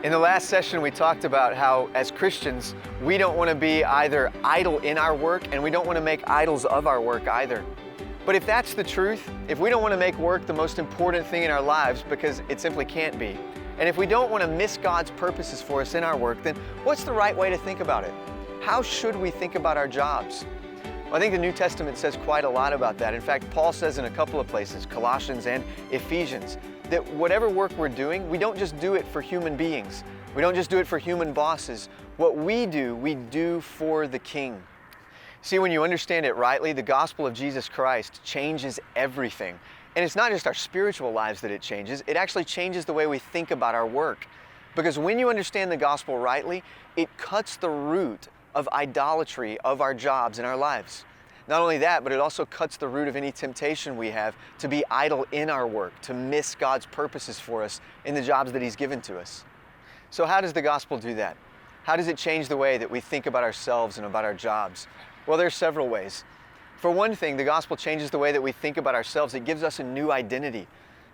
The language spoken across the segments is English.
In the last session, we talked about how, as Christians, we don't want to be either idle in our work and we don't want to make idols of our work either. But if that's the truth, if we don't want to make work the most important thing in our lives because it simply can't be, and if we don't want to miss God's purposes for us in our work, then what's the right way to think about it? How should we think about our jobs? Well, I think the New Testament says quite a lot about that. In fact, Paul says in a couple of places, Colossians and Ephesians, that whatever work we're doing, we don't just do it for human beings. We don't just do it for human bosses. What we do for the King. See, when you understand it rightly, the gospel of Jesus Christ changes everything. And it's not just our spiritual lives that it changes, it actually changes the way we think about our work. Because when you understand the gospel rightly, it cuts the root of idolatry of our jobs in our lives. Not only that, but it also cuts the root of any temptation we have to be idle in our work, to miss God's purposes for us in the jobs that He's given to us. So how does the gospel do that? How does it change the way that we think about ourselves and about our jobs? Well, there are several ways. For one thing, the gospel changes the way that we think about ourselves. It gives us a new identity.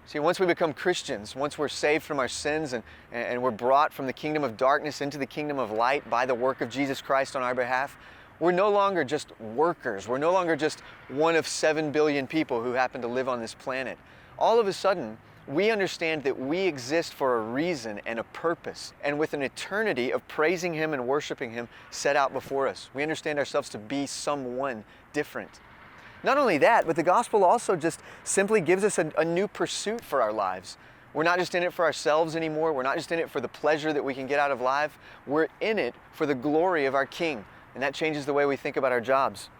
See, once we become Christians, once we're saved from our sins and we're brought from the kingdom of darkness into the kingdom of light by the work of Jesus Christ on our behalf, we're no longer just workers. We're no longer just one of 7 billion people who happen to live on this planet. All of a sudden, we understand that we exist for a reason and a purpose, and with an eternity of praising Him and worshiping Him set out before us. We understand ourselves to be someone different. Not only that, but the gospel also just simply gives us a new pursuit for our lives. We're not just in it for ourselves anymore. We're not just in it for the pleasure that we can get out of life. We're in it for the glory of our King. And that changes the way we think about our jobs.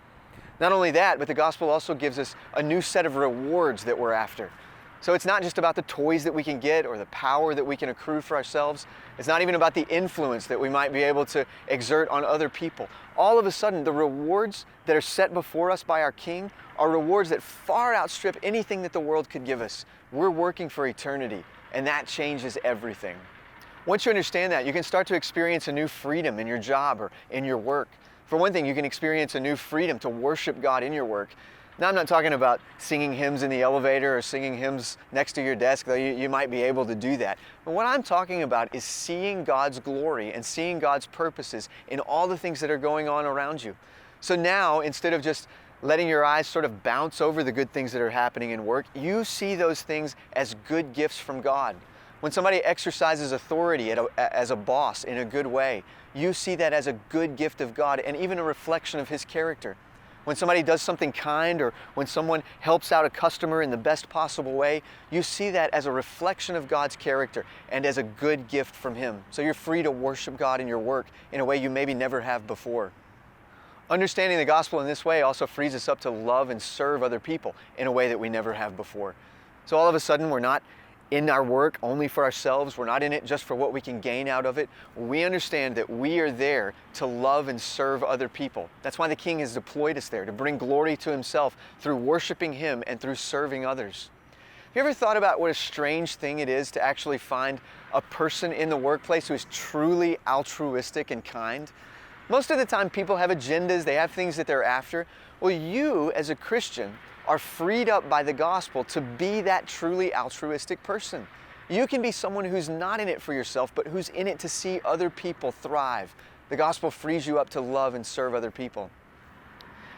Not only that, but the gospel also gives us a new set of rewards that we're after. So it's not just about the toys that we can get or the power that we can accrue for ourselves. It's not even about the influence that we might be able to exert on other people. All of a sudden, the rewards that are set before us by our King are rewards that far outstrip anything that the world could give us. We're working for eternity, and that changes everything. Once you understand that, you can start to experience a new freedom in your job or in your work. For one thing, you can experience a new freedom to worship God in your work. Now, I'm not talking about singing hymns in the elevator or singing hymns next to your desk, though you might be able to do that. But what I'm talking about is seeing God's glory and seeing God's purposes in all the things that are going on around you. So now, instead of just letting your eyes sort of bounce over the good things that are happening in work, you see those things as good gifts from God. When somebody exercises authority as a boss in a good way, you see that as a good gift of God and even a reflection of His character. When somebody does something kind or when someone helps out a customer in the best possible way, you see that as a reflection of God's character and as a good gift from Him. So you're free to worship God in your work in a way you maybe never have before. Understanding the gospel in this way also frees us up to love and serve other people in a way that we never have before. So all of a sudden, we're not in our work only for ourselves. We're not in it just for what we can gain out of it. We understand that we are there to love and serve other people. That's why the King has deployed us there, to bring glory to Himself through worshiping Him and through serving others. Have you ever thought about what a strange thing it is to actually find a person in the workplace who is truly altruistic and kind? Most of the time, people have agendas, they have things that they're after. Well, you, as a Christian, are freed up by the gospel to be that truly altruistic person. You can be someone who's not in it for yourself, but who's in it to see other people thrive. The gospel frees you up to love and serve other people.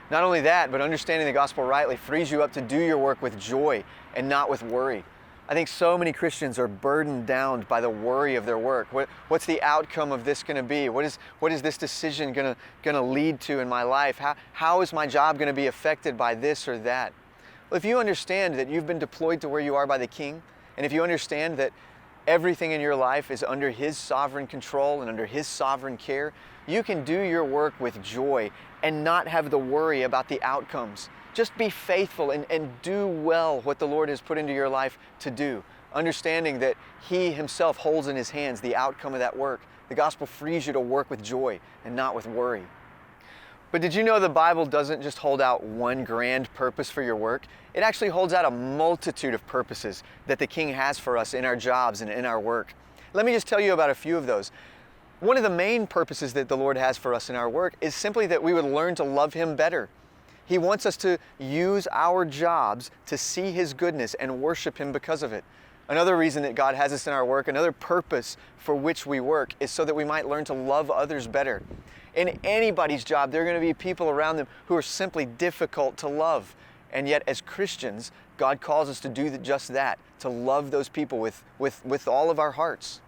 Not only that, but understanding the gospel rightly frees you up to do your work with joy and not with worry. I think so many Christians are burdened down by the worry of their work. What's the outcome of this going to be? What is this decision going to lead to in my life? How is my job going to be affected by this or that? Well, if you understand that you've been deployed to where you are by the King, and if you understand that everything in your life is under His sovereign control and under His sovereign care, you can do your work with joy and not have the worry about the outcomes. Just be faithful and do well what the Lord has put into your life to do, understanding that He Himself holds in His hands the outcome of that work. The gospel frees you to work with joy and not with worry. But did you know the Bible doesn't just hold out one grand purpose for your work? It actually holds out a multitude of purposes that the King has for us in our jobs and in our work. Let me just tell you about a few of those. One of the main purposes that the Lord has for us in our work is simply that we would learn to love Him better. He wants us to use our jobs to see His goodness and worship Him because of it. Another reason that God has us in our work, another purpose for which we work, is so that we might learn to love others better. In anybody's job, there are going to be people around them who are simply difficult to love. And yet, as Christians, God calls us to do just that, to love those people with all of our hearts.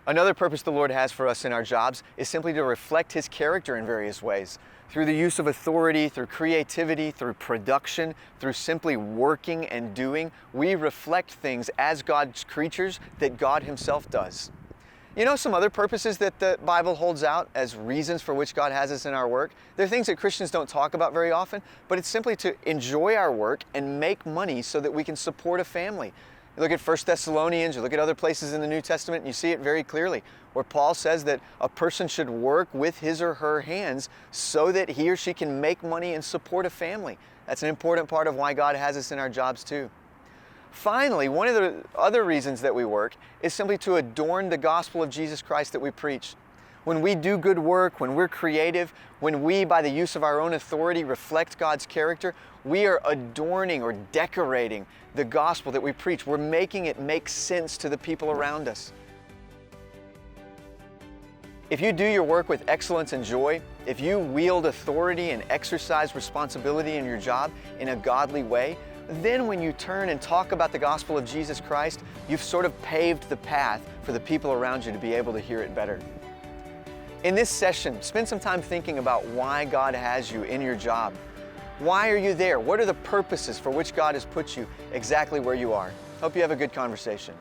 Another purpose the Lord has for us in our jobs is simply to reflect His character in various ways. Through the use of authority, through creativity, through production, through simply working and doing, we reflect things as God's creatures that God Himself does. You know some other purposes that the Bible holds out as reasons for which God has us in our work? They're things that Christians don't talk about very often, but it's simply to enjoy our work and make money so that we can support a family. You look at 1 Thessalonians, you look at other places in the New Testament, and you see it very clearly, where Paul says that a person should work with his or her hands so that he or she can make money and support a family. That's an important part of why God has us in our jobs too. Finally, one of the other reasons that we work is simply to adorn the gospel of Jesus Christ that we preach. When we do good work, when we're creative, when we, by the use of our own authority, reflect God's character, we are adorning or decorating the gospel that we preach. We're making it make sense to the people around us. If you do your work with excellence and joy, if you wield authority and exercise responsibility in your job in a godly way, then when you turn and talk about the gospel of Jesus Christ, you've sort of paved the path for the people around you to be able to hear it better. In this session, spend some time thinking about why God has you in your job. Why are you there? What are the purposes for which God has put you exactly where you are? Hope you have a good conversation.